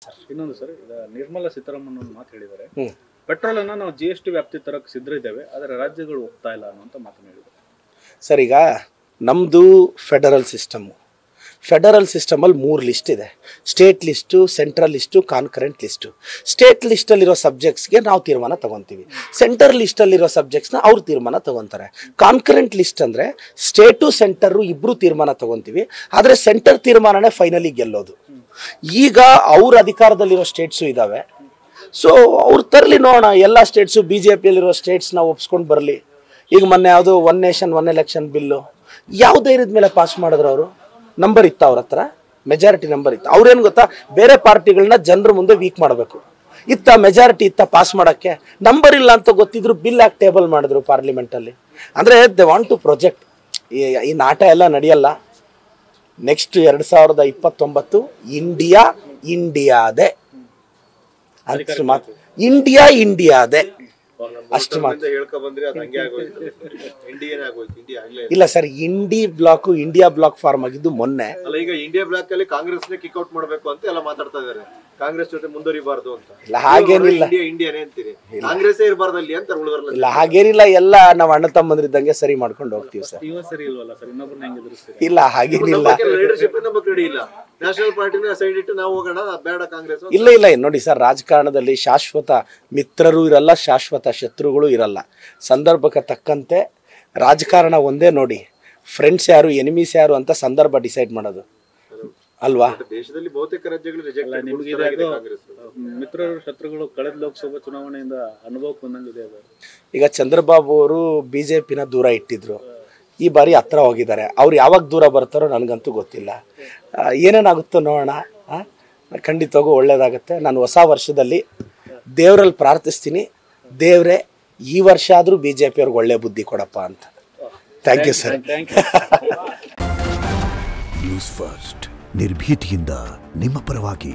Sir. ಇನ್ನೊಂದು sir, ಈಗ ನಿರ್ಮಲಾ ಸೀತಾರಾಮನ್ ಒಂದು ಮಾತು ಹೇಳಿದ್ದಾರೆ, ಪೆಟ್ರೋಲ್ ಅನ್ನ ನಾವು GST ವ್ಯಾಪ್ತಿ ತರಕ್ಕೆ ಸಿದ್ಧ ಇದ್ದೇವೆ, ಆದರೆ ರಾಜ್ಯಗಳು ಒಪ್ತಾ ಇಲ್ಲ ಅನ್ನುವಂತ ಮಾತನ್ನು ಹೇಳಿದ್ದಾರೆ. ಸರ್, ಈಗ ನಮ್ಮದು ಫೆಡರಲ್ ಸಿಸ್ಟಮಲ್ಲಿ 3 ಲಿಸ್ಟ್ ಇದೆ. State list, central list, concurrent list. State ಲಿಸ್ಟಲ್ಲಿರೋ ಸಬ್ಜೆಕ್ಟ್ಸ್ಗೆ ನಾವು ತೀರ್ಮಾನ ತೊಗೊತೀವಿ, ಸೆಂಟರ್ ಲಿಸ್ಟಲ್ಲಿರೋ ಸಬ್ಜೆಕ್ಟ್ಸ್ನ ಅವ್ರು ತೀರ್ಮಾನ ತೊಗೊತಾರೆ. ಕಾನ್ಕರೆಂಟ್ ಲಿಸ್ಟ್ ಅಂದರೆ ಸ್ಟೇಟು ಸೆಂಟರು ಇಬ್ಬರು ತೀರ್ಮಾನ ತೊಗೊತೀವಿ, ಆದರೆ ಸೆಂಟರ್ ತೀರ್ಮಾನನೇ ಫೈನಲಿ ಗೆಲ್ಲೋದು. ಈಗ ಅವ್ರ ಅಧಿಕಾರದಲ್ಲಿರೋ ಸ್ಟೇಟ್ಸು ಇದ್ದಾವೆ, ಸೊ ಅವ್ರು ತರಲಿ ನೋಡೋಣ. ಎಲ್ಲ ಸ್ಟೇಟ್ಸು BJPಯಲ್ಲಿರೋ ಸ್ಟೇಟ್ಸ್ನ ಒಪ್ಸ್ಕೊಂಡು ಬರಲಿ. ಈಗ ಮೊನ್ನೆ ಯಾವುದು 1 ನೇಷನ್ 1 ಎಲೆಕ್ಷನ್ ಬಿಲ್ಲು ಯಾವ ಧೈರ್ಯದ ಮೇಲೆ ಪಾಸ್ ಮಾಡಿದ್ರು? ಅವರು ನಂಬರ್ ಇತ್ತು, ಅವ್ರ ಹತ್ರ ಮೆಜಾರಿಟಿ ನಂಬರ್ ಇತ್ತು. ಅವ್ರೇನು ಗೊತ್ತಾ, ಬೇರೆ ಪಾರ್ಟಿಗಳನ್ನ ಜನರ ಮುಂದೆ ವೀಕ್ ಮಾಡಬೇಕು ಇತ್ತ, ಮೆಜಾರಿಟಿ ಇತ್ತ ಪಾಸ್ ಮಾಡೋಕ್ಕೆ. ನಂಬರ್ ಇಲ್ಲ ಅಂತ ಗೊತ್ತಿದ್ರು ಬಿಲ್ ಯಾಕೆ ಟೇಬಲ್ ಮಾಡಿದ್ರು ಪಾರ್ಲಿಮೆಂಟಲ್ಲಿ? ಅಂದರೆ ದೆ ವಾಂಟ್ ಟು ಪ್ರೊಜೆಕ್ಟ್. ಈ ನಾಟ ಎಲ್ಲ ನಡೆಯಲ್ಲ. ನೆಕ್ಸ್ಟ್ 2029 ಇಂಡಿಯಾದೇ ಅಷ್ಟು ಮಾತು, ಇಂಡಿಯಾದೇ ಅಷ್ಟು ಮಾತು. ಇಲ್ಲ ಸರ್, ಇಂಡಿಯಾ ಬ್ಲಾಕ್ ಫಾರ್ಮ್ ಆಗಿದ್ದು ಮೊನ್ನೆ. ಈಗ ಇಂಡಿಯಾ ಬ್ಲಾಕ್ ಅಲ್ಲಿ ಕಾಂಗ್ರೆಸ್ ಕಿಕ್ಔಟ್ ಮಾಡಬೇಕು ಅಂತ ಎಲ್ಲ ಮಾತಾಡ್ತಾ ಇದಾರೆ, ಕಾಂಗ್ರೆಸ್ ಜೊತೆ ಮುಂದುವರಿಬಾರ್ದು ಅಂತ. ಇಲ್ಲ, ಹಾಗೇನಿಲ್ಲ. ಇಂಡಿಯಾನೇ ಅಂತೀರಿ, ಕಾಂಗ್ರೆಸ್ ಇರಬಾರ್ದು ಅಲ್ಲಿ ಅಂತ ಉಳಿದವರಲ್ಲ. ಇಲ್ಲ, ಹಾಗೇನಿಲ್ಲ. ಎಲ್ಲ ನಾವು ಅಣ್ಣ ತಮ್ಮಂದ್ರಿದ್ದಂಗೆ ಸರಿ ಮಾಡ್ಕೊಂಡು ಹೋಗ್ತೀವಿ ಸರ್. ಇಲ್ಲ, ಹಾಗೇನಿಲ್ಲ. ಲೀಡರ್ಶಿಪ್ ನಮಗೆ ರೆಡಿ ಇಲ್ಲ. ನ್ಯಾಷನಲ್ ಪಾರ್ಟಿನ ಸೈಡ್ ಇಟ್ಟು ನಾವು ಹೋಗೋಣ, ಬೇಡ ಕಾಂಗ್ರೆಸ್. ಇಲ್ಲ ನೋಡಿ ಸರ್, ರಾಜಕಾರಣದಲ್ಲಿ ಶಾಶ್ವತ ಮಿತ್ರರು ಇರಲ್ಲ, ಶಾಶ್ವತ ಶತ್ರುಗಳು ಇರಲ್ಲ. ಸಂದರ್ಭಕ್ಕೆ ತಕ್ಕಂತೆ ರಾಜಕಾರಣ ಒಂದೇ ನೋಡಿ, ಫ್ರೆಂಡ್ಸ್ ಯಾರು ಎನಿಮೀಸ್ ಯಾರು ಅಂತ ಸಂದರ್ಭ ಡಿಸೈಡ್ ಮಾಡೋದು ಅಲ್ವಾ? ದೇಶದಲ್ಲಿ ಬಹುತೇಕ ರಾಜ್ಯಗಳು ಮಿತ್ರರು ಶತ್ರುಗಳು ಕಳೆದ ಲೋಕಸಭಾ ಚುನಾವಣೆಯಿಂದ ಅನುಭವಕ್ಕೆ ಬಂದಂಗಿದೆ. ಈಗ ಚಂದ್ರಬಾಬು ಅವರು BJPನ ದೂರ ಇಟ್ಟಿದ್ರು, ಈ ಬಾರಿ ಹತ್ರ ಹೋಗಿದ್ದಾರೆ. ಅವ್ರು ಯಾವಾಗ ದೂರ ಬರ್ತಾರೋ ನನಗಂತೂ ಗೊತ್ತಿಲ್ಲ. ಏನೇನಾಗುತ್ತೋ ನೋಡೋಣ. ಖಂಡಿತವಾಗೂ ಒಳ್ಳೇದಾಗುತ್ತೆ. ನಾನು ಹೊಸ ವರ್ಷದಲ್ಲಿ ದೇವರಲ್ಲಿ ಪ್ರಾರ್ಥಿಸ್ತೀನಿ, ದೇವ್ರೆ ಈ ವರ್ಷ ಆದರೂ BJP ಅವ್ರಿಗೆ ಒಳ್ಳೆ ಬುದ್ಧಿ ಕೊಡಪ್ಪ ಅಂತ. Thank you sir. News First, ನಿರ್ಭೀತಿಯಿಂದ ನಿಮ್ಮ ಪರವಾಗಿ.